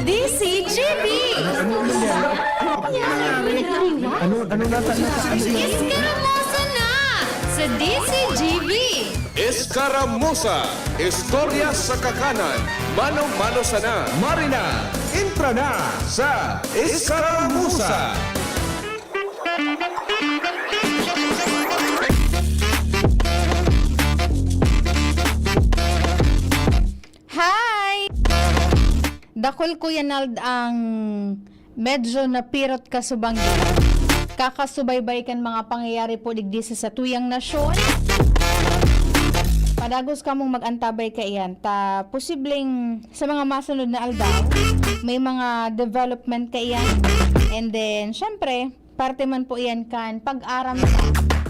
DCGB! Ano nasa Iskaramusa na sa DCGB! Escaramuza, istorya sa kakanan, mano-mano sana. Marina, intra na sa Escaramuza. Hi! Dakol Kuya Nald ang medyo napirot kasubang kakasubaybay kan mga pangyayari po digdi sa tuyang nasyon. Padagos ka mong mag-antabay ka iyan. Ta posibleng sa mga masunod na aldaw, may mga development ka iyan. And then, syempre, parte man po iyan kan pag-aram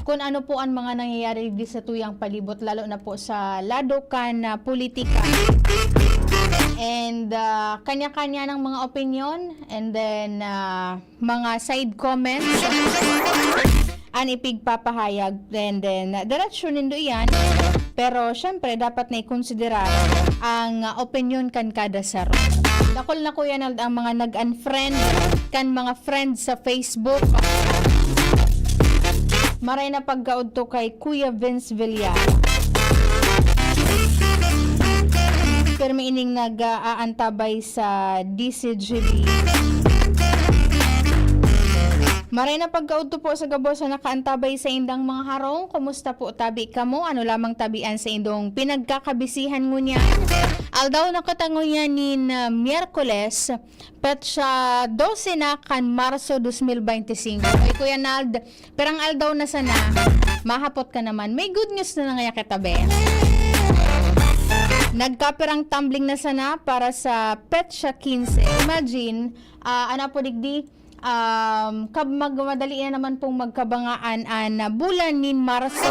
kung ano po ang mga nangyayari digdi sa tuyang palibot, lalo na po sa lado kan politika. And kanya-kanya ng mga opinion, and then mga side comments an ipigpapahayag, and then diretsyon nindo yan. Pero syempre dapat na ikonsidera ang opinion kan kada saro. Dakol na Kuya Nald ang mga nag-unfriend kan mga friends sa Facebook. Maray na paggaod to kay Kuya Vince Villar. Pero may ining nag-aantabay sa DCGB. Maray na pagkauto po sa gabo sa nakaantabay sa indang mga harong. Kumusta po tabi ka mo? Ano lamang tabian sa indong pinagkakabisihan mo niya? Aldaw nakatango niya ni Miyerkules, petsa 12 na kan Marso 2025. Ay Kuya Nald, perang aldaw na sana, mahapot ka naman. May good news na nga katabi. Nagkapirang tumbling na sana para sa petsa 15. Imagine, ana po digdi, magmadali na naman pong magkabangaan na bulan nin Marso.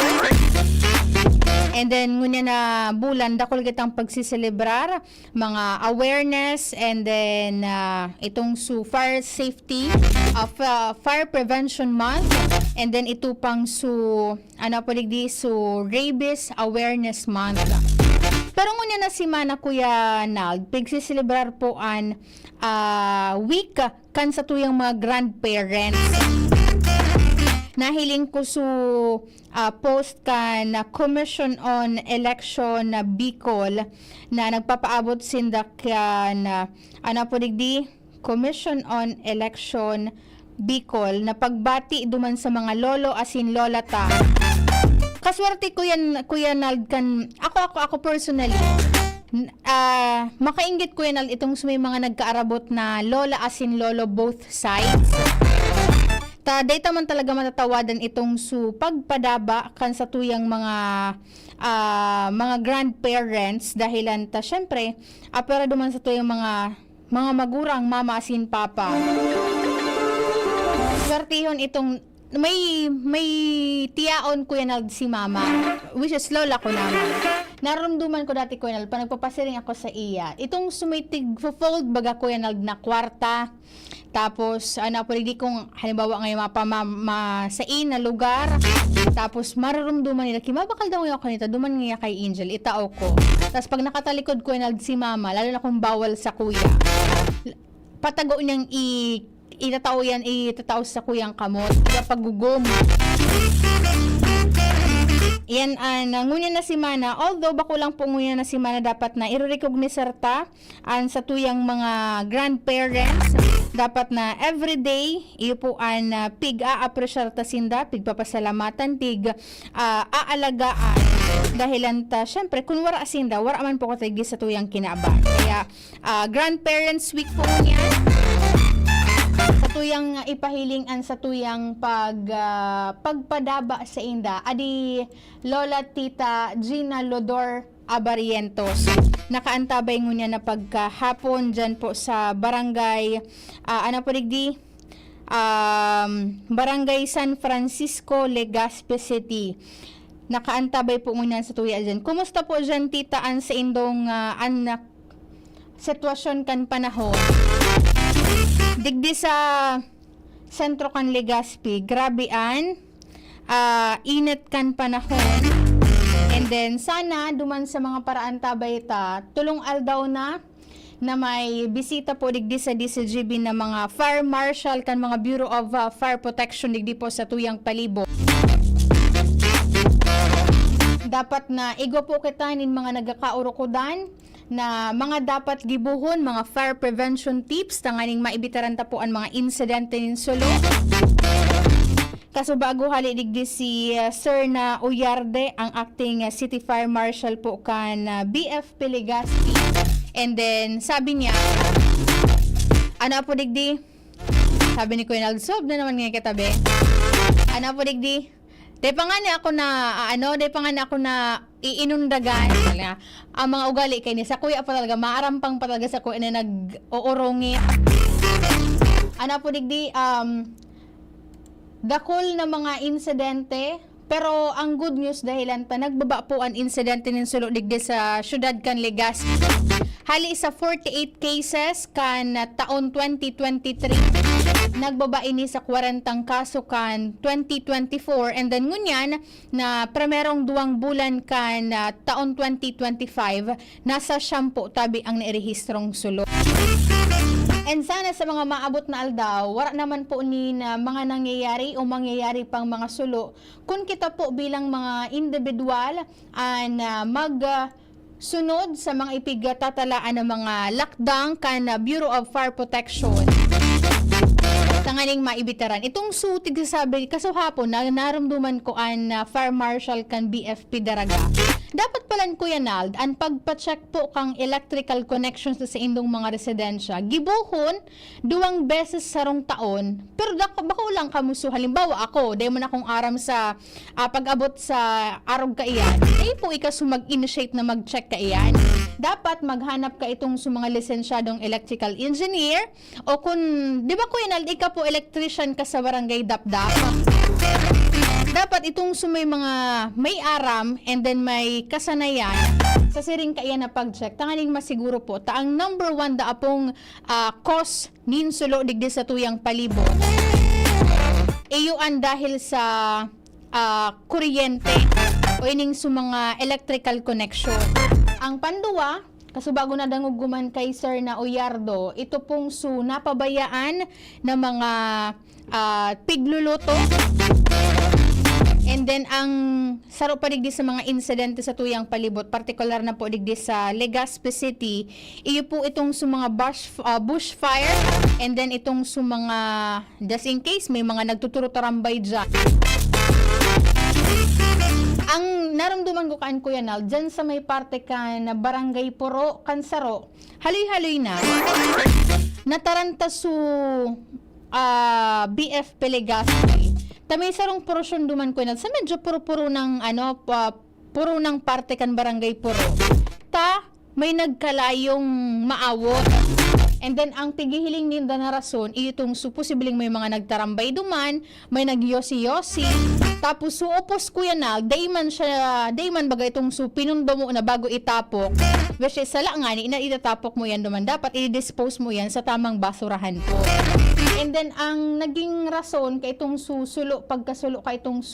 And then ngunya na bulan dakol kitang pagsiselebrar mga awareness, and then itong fire safety fire prevention month, and then ito pang ano po digdi rabies awareness month. Pero ngunya na si Mana Kuya Nald, pagsiselebrar po an week kan sa tuyang mga grandparents. Nahiling ko post kan Commission on Election Bicol na nagpapaabot sinda kan ano po digdi Commission on Election Bicol na pagbati duman sa mga lolo asin lolata. Kaswerte Kuya Nald kan ako personally makainggit Kuya Nald itong may mga nagkaarabot na lola asin lolo both sides. Data man talaga matatawadan itong pagpadaba kan sa tuyang mga grandparents dahilan syempre apera duman sa tuyang mga magurang mama asin papa. Swertihon itong may tiyaon Kuya Nald si mama, which is lola ko naman. Naramduman ko dati Kuya Nald, pa nagpapasiring ako sa iya. Itong sumitig fold baga Kuya Nald na kwarta. Tapos po hindi kong halimbawa ngayon sa na lugar. Tapos mararamduman nila, kimabakal daw ako nito, duman nga kay Angel, itao ko. Tapos pag nakatalikod Kuya Nald si mama, lalo na kung bawal sa kuya, patago niyang itatao sa kuyang kamot, pagugom. Yan ngunya na si Mana, although bako lang po ngunya na si Mana, dapat na i-recognize ta sa tuyang mga grandparents, dapat na everyday iyo po pig-a-appreciate ta sinda, pigpapasalamatan, aalagaan dahilan ta syempre kun wara sinda wara man po ko sa tuyang kinaaban. Kaya grandparents week po niya sa tuyang ipahilingan sa tuyang pagpadaba sa inda adi Lola Tita Gina Lodor Abarientos. Nakaantabay ngunya na pagkahapon dyan po sa barangay Barangay San Francisco, Legazpi City. Nakaantabay po ngunya sa tuya dyan. Kumusta po dyan tita sa indong anak sitwasyon kan panahon? Digdi sa sentro kan Legazpi, grabe init kan panahon. And then sana duman sa mga paraan tabay ta tulong aldaw na na may bisita po digdi sa DCGB na mga fire marshal kan mga Bureau of Fire Protection digdi po sa tuyang palibot. Dapat na igo po kita nin mga nagakaurokodan na mga dapat gibuhon, mga fire prevention tips tanganing maibitaran ta po ang mga insidente nin sulo. Kaso bago hali digdi si Sir na Uyarde, ang acting City Fire Marshal po kan BF Legaspi. And then sabi niya, ano po digdi? Sabi ni Kuya Nalsob na naman nga katabi. Ano po digdi? Day pa nga na ako na iinundagan. Ang mga ugali kay ni sa kuya pa talaga, maarampang pa talaga sa kuya na nag-uurongit. Ano po digdi? Dakol na mga insidente, pero ang good news dahilan ta nagbaba po ang insidente nin sulo digdi sa syudad kan Legazpi. Hali sa 48 cases kan taon 2023, nagbaba ini sa 40 kaso kan 2024, and then ngunyan na primerong 2 bulan kan taon 2025 nasa 10 tabi ang nairehistrong sulo. And sana sa mga maabot na aldaw, wala naman po ni na mga nangyayari o mangyayari pang mga sulo. Kung kita po bilang mga individual sunod sa mga ipigtatalaan ng mga lockdown kan Bureau of Fire Protection, tanganing maibitaran. Itong sutig sabi, kaso hapon na naramduman ko an Fire Marshal kan BFP Daraga. Dapat palan Kuya Nald, ang pagpa-check po kang electrical connections sa indong mga residensya, gibuhon 2 beses sa rong taon, pero baka ulang kamuso. Halimbawa ako, dahil mo na akong aram sa pag-abot sa arog ka iyan, po ikaso mag-initiate na mag-check ka iyan. Dapat maghanap ka itong sa mga lisensyadong electrical engineer, o kung, di ba Kuya Nald, ikaw po electrician ka sa barangay Dapdap, dapat itong sumay mga may aram and then may kasanayan sa siring kaya na pag-check. Tanganing masiguro po, taang number 1 da apong cause nin sulo digdi sa tuyang palibot. Iyuan dahil sa kuryente o ining sa mga electrical connection. Ang panduwa, kaso bago na danguguman kay Sir na Uyardo, ito pong napabayaan na mga pigluluto. And then ang saro pa digdi sa mga insidente sa tuyang palibot, partikular na po digdi sa Legazpi City, iyo po itong sa mga bushfire, and then itong sa mga, just in case may mga nagtuturo-tarambay dyan. Ang naramdaman ko kaan Kuya Nal, dyan sa may parte ka na barangay Puro, Kansaro, haloy-haloy na, nataranta su BF Legaspi. Tamay sarong porosyon duman ko na sa medyo puro-puro ng puro ng parte kan barangay Puro. May nagkalayong maawot. And then ang tigihiling ninda na rason itong posibleng may mga nagtarambay duman, may nagyosi-yosi. Tapos upos Kuya Nal, dayman bagay itong pinundo mo na bago itapok. Which is sala nga ni itatapok mo yan duman, dapat i-dispose mo yan sa tamang basurahan po. And then ang naging rason kay itong pagkasulo kay itong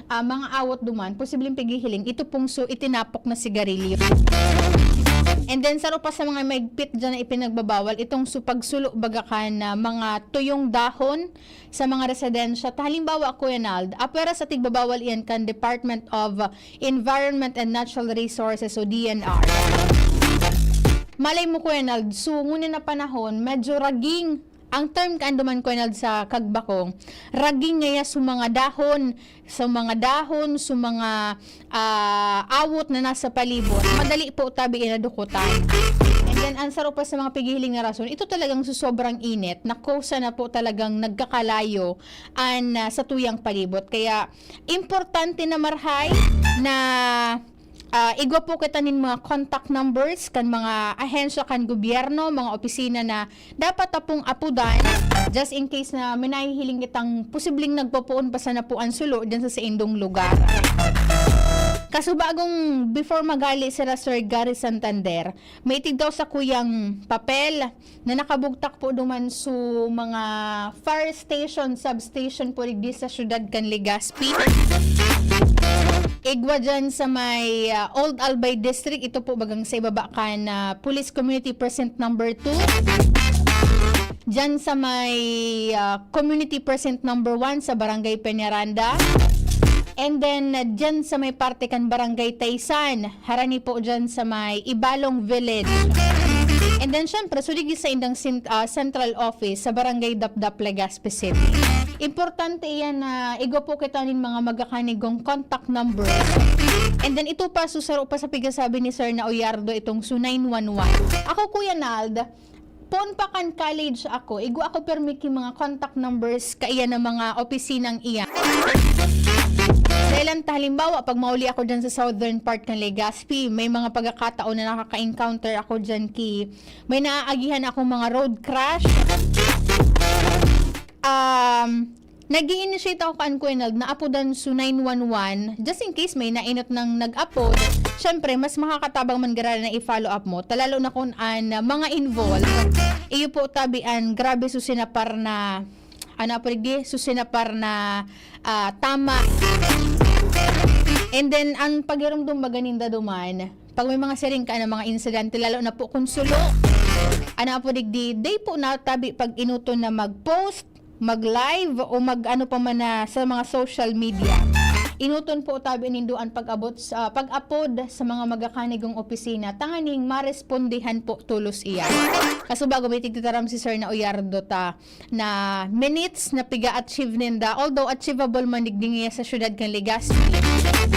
mga awot duman, posibleng pigihiling ito pong itinapok na sigarilyo. And then saro pa sa mga maigpit dyan na ipinagbabawal itong pagsulo bagakan na mga tuyong dahon sa mga residensya. Halimbawa Kuya Nald, apera sa tigbabawal iyan kan Department of Environment and Natural Resources o DNR. Malay mo Kuya Nald, ngunit na panahon, medyo raging ang term kaanduman ko na sa kagbakong, raging ngaya sa mga dahon, sa mga awot na nasa palibot, madali po tabi inadukutan. And then, ang saro pa sa mga pigihiling na rason, ito talagang sobrang init, na kusa na po talagang nagkakalayo sa tuyang palibot. Kaya, importante na marhay na igwa po kita nin mga contact numbers kan mga ahensya kan gobyerno, mga opisina na dapat apong apudan just in case na minahihiling kitang posibleng nagpapuon pa sa napuan sulo dyan sa indong lugar. Kaso bagong before magali sila Sir Gary Santander, may itig daw sa kuyang papel na nakabugtak po duman su mga fire station, substation po digdi sa syudad kan Legazpi. Igwa dyan sa may Old Albay District. Ito po bagang sa ibaba ka na Police Community Precinct number 2. Dyan sa may Community Precinct number 1 sa Barangay Peñaranda. And then, dyan sa may parte kan Barangay Taysan. Harani po dyan sa may Ibalong Village. And then, syempre, sulig sa indang central office sa Barangay Dapdap, Legazpi City. Importante yan na igo po kita nin mga magakanigong contact numbers. And then, ito pa, susaro pa sa pigasabi ni Sir na Oyardo itong Su 911. Ako, Kuya Nald, pon pa kan college ako, igo ako permiki mga contact numbers kaya ng mga opisinang iyan. Dahil halimbawa, pag mauli ako dyan sa southern part ng Legazpi, may mga pagkakataon na nakaka-encounter ako dyan may naaagihan akong mga road crash. Nag-i-initiate ako kan Kuenald na apodan Su 911 just in case may nainot ng nag-upload. Syempre, mas makakatabang man gara na i-follow up mo. Talalo na kung mga involved. Iyo po tabian, grabe susinapar na susinapar na tama. And then, ang pagiramdum maganinda duman, pag may mga sering ka na mga insidente, lalo na po konsulo, po digdi, day po na tabi pag inuton na mag-post, mag-live, o mag-ano pa man na sa mga social media. Inuton po tabi ninduan pag-upload sa mga magakanigong opisina, tanganing marespondihan po tulos iya. Kaso bago may tigtitaram si Sir na Oyardo na minutes na piga-achieve ninda, although achievable man digdi sa syudad kang Legazpi,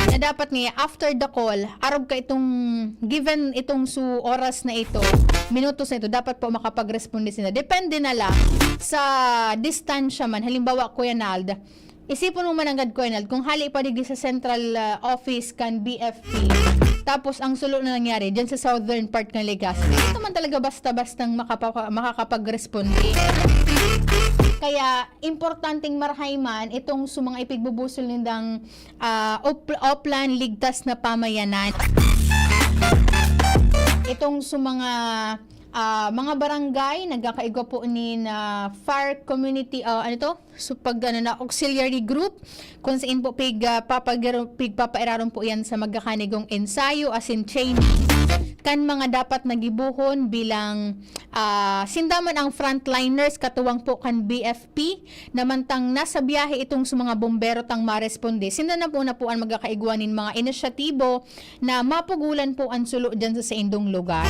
na dapat nga after the call, arog ka itong given itong oras na ito, minutos na ito, dapat po makapag-responde sila. Depende na lang sa distansya man. Halimbawa, Kuya Nald, isipon mo mananggad ko, Enald, kung hali pa digdi sa central office kan BFP, tapos ang sulo na nangyari dyan sa southern part ng Legazpi, ito man talaga basta-bastang makakapag-responde. Kaya, importanteng marhayman itong mga ipigbubusol nindang Oplan Ligtas na Pamayanan. Itong mga barangay nagkakaigo po ni FAR community so auxiliary group kung saan po pagpapairaron po yan sa magkakanigong ensayo as in training kan mga dapat nagibuhon bilang sindaman ang frontliners katuwang po kan BFP namantang nasa biyahe itong sa mga bombero tang maresponde. Sinda na po ang magkakaigwanin mga inisyatibo na mapugulan po ang sulo dyan sa indong lugar.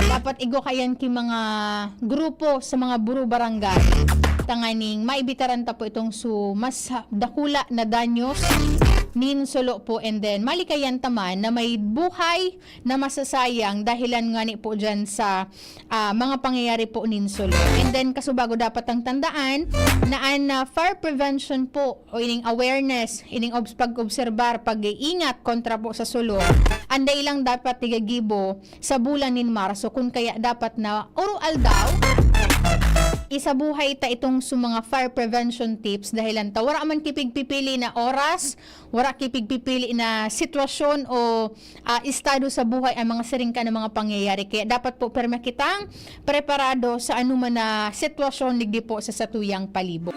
Dapat igo kayan mga grupo sa mga buro barangay. Tanganing maibitaran ta po itong mas dakula na danyos nin solo po, and then malikayan taman na may buhay na masasayang dahilan nga ni po dyan sa mga pangyayari po nin solo. And then kasubago dapat ang tandaan na fire prevention po o ining awareness, ining pag-obserbar, pag-iingat kontra po sa solo. Anday lang dapat tigagibo sa bulan nin Marso kung kaya dapat na oral daw isabuhay ta itong mga fire prevention tips dahilan ta wala man kipigpipili na oras, wala kipigpipili na sitwasyon o estado sa buhay ang mga seringka na mga pangyayari. Kaya dapat po perma kitang preparado sa anuman na sitwasyon ligdi po sa satuyang palibot.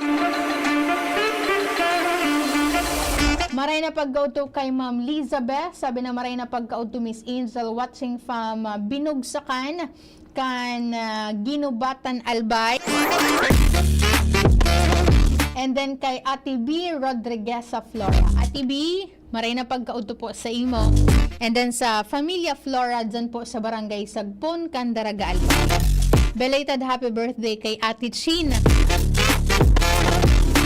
Maray na pag-go-to kay Ma'am Lizabeth. Sabi na maray na pag-go-to Miss Angel watching from Binugsakan kan Ginubatan Albay. And then kay Ate B Rodriguez sa Flora. Ate B, maray na pagka-uto po sa imo. And then sa Familia Flora dyan po sa Barangay Sagpon, Candaraga Albay. Belated happy birthday kay Ate Chin.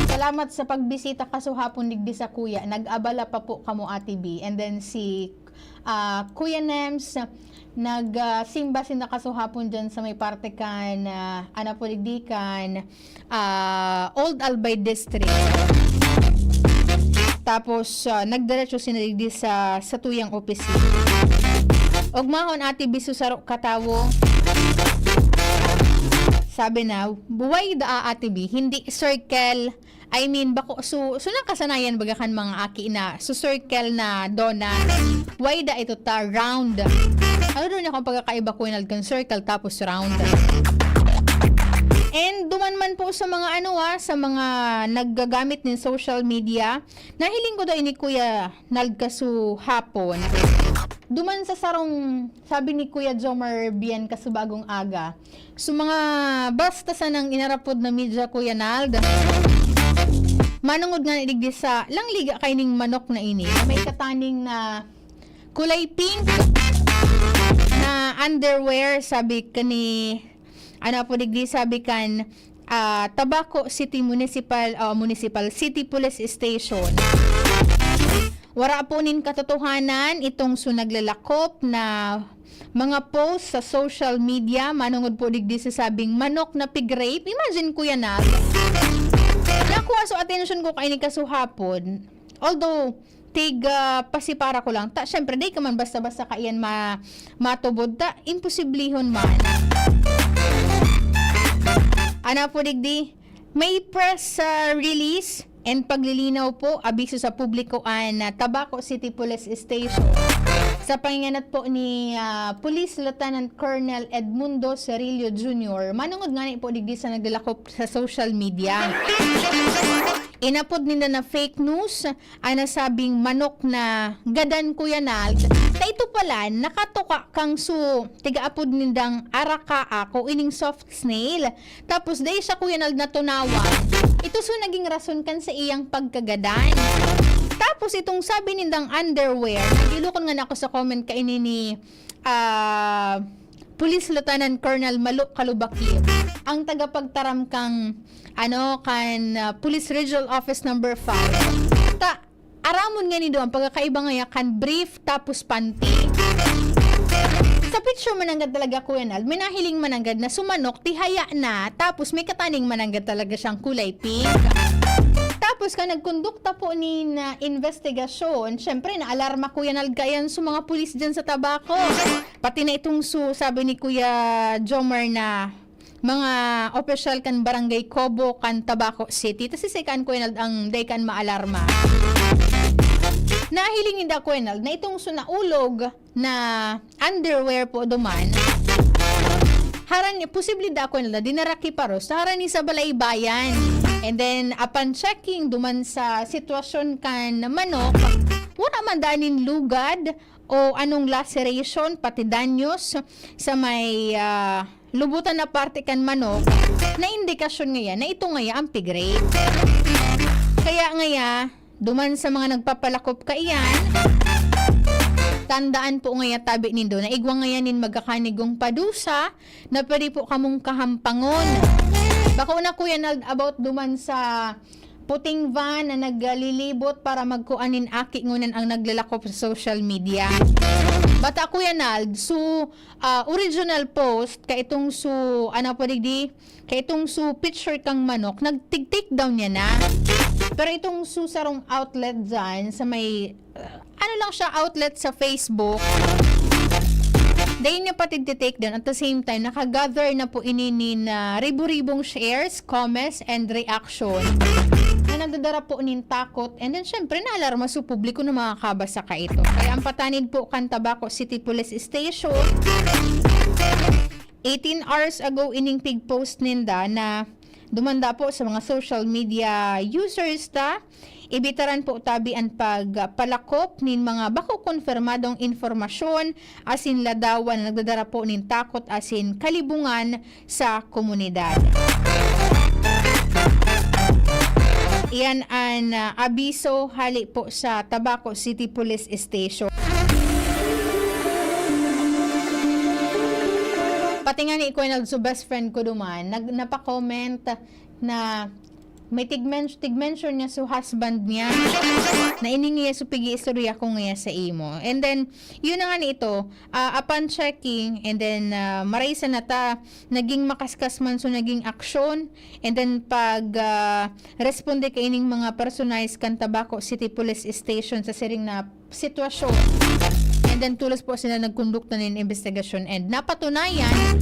Salamat sa pagbisita kasuhapon digdi sa kuya. Nag-abala pa po kamo Ate B. And then si Kuya Nems nagsimba sin nakasuhapon dyan sa may parte kan anapoligdi kan Old Albay District. Tapos nagdiretso sinaligdi sa tuyang opisina. Ogmahon Ate B susaro katawo. Sabi na, buway da Ate B, hindi circle, I mean, bako, so nang kasanayan bagakan mga aki na, circle na dona, why da ito ta, round. Ano doon akong pagkakaiba ko inalgan circle tapos round. And duman man po sa mga sa mga naggagamit ng social media, nahiling ko daw ni Kuya Nalgasu hapon. Duman sa sarong, sabi ni Kuya Jomar Bian kaso bagong aga. So mga basta sa nang inarapod na media Kuya Nald, manungod nga naligdi sa langliga kay ning manok na ini. May kataning na kulay pink na underwear, sabi kani digdi sabi kan Tabaco City Municipal City Police Station. Wara po nin katotohanan itong naglalakop na mga post sa social media, manungod po digdi sa sabing manok na pig rape. Imagine Kuya na. Nakuha so attention ko kay ni kasuhapon. Although pasipara ko lang. Syempre di ka man basta-basta kaiyan matubod ta, imposiblihon man. Ana po digdi, may press release and paglilinaw po, abiso sa publiko na Tabaco City Police Station sa panginganat po ni Police Lieutenant Colonel Edmundo Cerillo Jr. Manungod nga po digdi sa naglalakop sa social media. Inapod nila na fake news nasabing manok na gadan Kuya Nald. Na ito pala, nakatuka kang tigaapod nindang araka ako ining soft snail. Tapos dahil siya Kuya Nald na tunawan, ito naging rason kan sa iyang pagkagadan. Tapos itong sabi nindang underwear, nagilukon nga na ako sa comment kainin ni Police Lieutenant Colonel Malu Kalubaki, ang tagapagtaram kang Police Regional Office number 5. Aramon nga ni doon pagkakaiba nga kan brief tapos panty. Sa picture mananggad talaga Kuya Nald, may nahiling mananggad na sumanok tihaya na, tapos may kataning mananggad talaga siyang kulay pink. Tapos ka nagkondukta po ni na investigasyon, syempre na alarma Kuya Nald kayan sa mga pulis dyan sa Tabaco. Pati na itong sabi ni Kuya Jomar na mga opisyal kan Barangay Cobo kan Tabaco City. Tapos isikan Kuya Nald ang day kan maalarma. Nahilingin da Kuya Nald na itong sunaulog na underwear po duman. Posible da Kuya Nald na dinaraki paros sa haran ni sa balaybayan. And then, upon checking, duman sa sitwasyon kan manok, wala man danin lugad o anong laceration, pati danyos sa may lubutan na parte kan manok, na indikasyon ngayon na ito ngayon ang pig rape. Kaya ngayon, duman sa mga nagpapalakop kaiyan, tandaan po ngayon tabi nindo na igwang ngayanin magkakanigong padusa na pwede po kamong kahampangon. Baka una Kuya Nald about duman sa puting van na naglilibot para magkuanin aki ngunan ang naglalakop sa social media. Bata Kuya Nald, original post kay itong kay itong picture kang manok, nagtig-take down niya na. Pero itong sarong outlet dyan sa may outlet sa Facebook, dahil niya pati take down, at the same time, nakagather na po ininin na ribu-ribong shares, comments, and reaction na nagdadara po nin takot, and then syempre naalarma sa publiko na makakabasa ka ito. Kaya ang patanid po kan Tabaco City Police Station, 18 hours ago ining pig post ninda na dumanda po sa mga social media users ibitaran po tabi ang pagpalakop nin mga bako konfirmadong informasyon asin ladawan na nagdadara po nin takot asin kalibungan sa komunidad. Iyan ang abiso hali po sa Tabaco City Police Station. Pati nga ni Kuya Nald, best friend ko duman, napakomment na may tig-mention niya sa husband niya na iningi niya pigi istorya ko nga sa imo. And then, yun na nga nito, upon checking, and then maraysa na naging makaskas man naging aksyon, and then pag responde kay ining mga personalized kan Tabaco City Police Station sa siring na sitwasyon. And then tulos po sila nagkondukta ng investigasyon and napatunayan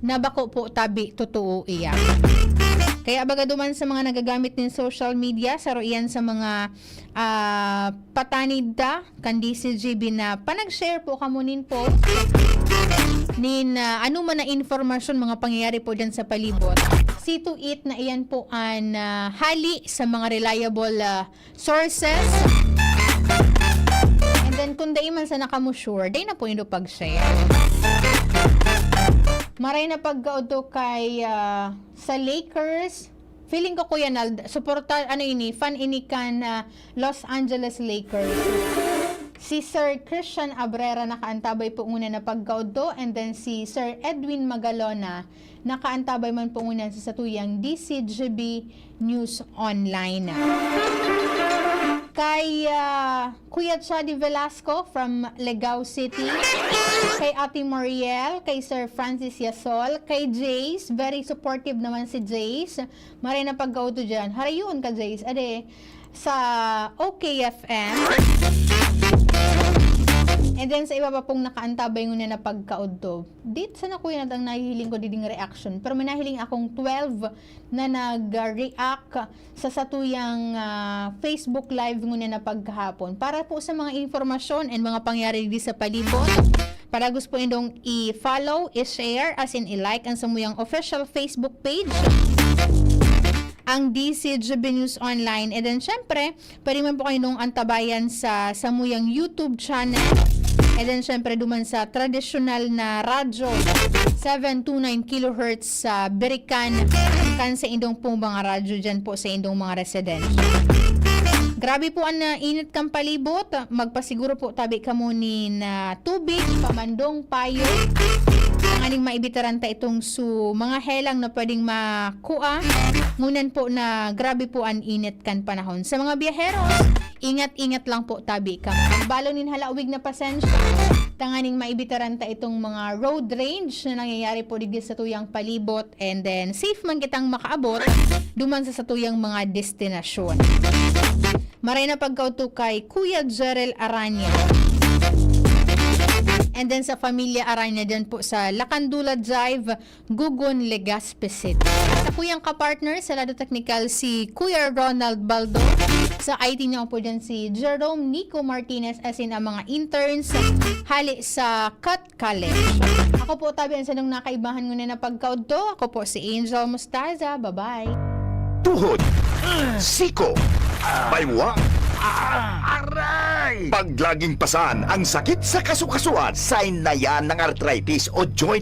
na bako po tabi totoo iya. Kaya baga duman sa mga nagagamit ng social media, saro iyan sa mga patanid kan DCGB na panag-share po kamunin po nin ano man na informasyon mga pangyayari po dyan sa palibot. See to it na iyan po ang hali sa mga reliable sources. And then kung day man sa nakamusure, day na po yung pag-share. Maray na pagkauto kay sa Lakers. Feeling ko Kuya Nald, suporta, fan ini kan Los Angeles Lakers. Si Sir Christian Abrera nakaantabay po muna na pagkauto, and then si Sir Edwin Magalona nakaantabay man po muna sa satuyang DCGB News Online. Kay Kuya Chadi Velasco from Legao City, kay Ate Mariel, kay Sir Francis Yasol, kay Jace, very supportive naman si Jace. Maray na pagkauto dyan. Harayon ka Jace, ade, sa OKFM. And then sa iba pa pong nakaantabay nyo na pagkaudto. Dito sana kuya na ang nahihiling ko diding reaction. Pero may nahiling akong 12 na nag-react sa satuyang Facebook live nyo na pagkahapon. Para po sa mga informasyon and mga pangyari di sa palibot. Para gusto po indong i-follow, i-share, as in i-like ang samuyang official Facebook page. Ang DCGB News Online. And then syempre, pwede man po kayo nung antabayan sa samuyang YouTube channel. And then syempre duman sa tradisyonal na radyo 729 kHz sa Berican kan sa indong pong mga radyo dyan po sa indong mga residensya. Grabe po ang init kang palibot. Magpasiguro po tabi ka muni na tubig, pamandong, payo. Ang aning maibitaran ta itong mga helang na pwedeng makua. Ngunan po na grabe po ang init kan panahon. Sa mga biyaheros, ingat-ingat lang po tabi ka. Balo nin halawig na pasensya. Tanganing maibitaran ta itong mga road range na nangyayari po digdi sa tuyang palibot, and then safe man kitang makaabot duman sa satuyang mga destinasyon. Maray na pagkauto kay Kuya Jerel Aranya. And then sa Familia Aranya dyan po sa Lacandula Drive, Gugon, Legazpi City. Sa kuyang kapartner sa Lado Technical si Kuya Ronald Baldo. Sa IT niya po dyan si Jerome Nico Martinez, as in ang mga interns hali sa Cut College. Ako po tabi sa nung nakaibahan ko na pagkaudto. Ako po si Angel Mustaza. Bye-bye. Tuhod, siko, baywa, aray! Pag laging pasan ang sakit sa kasukasuan, sign na yan ng arthritis o joint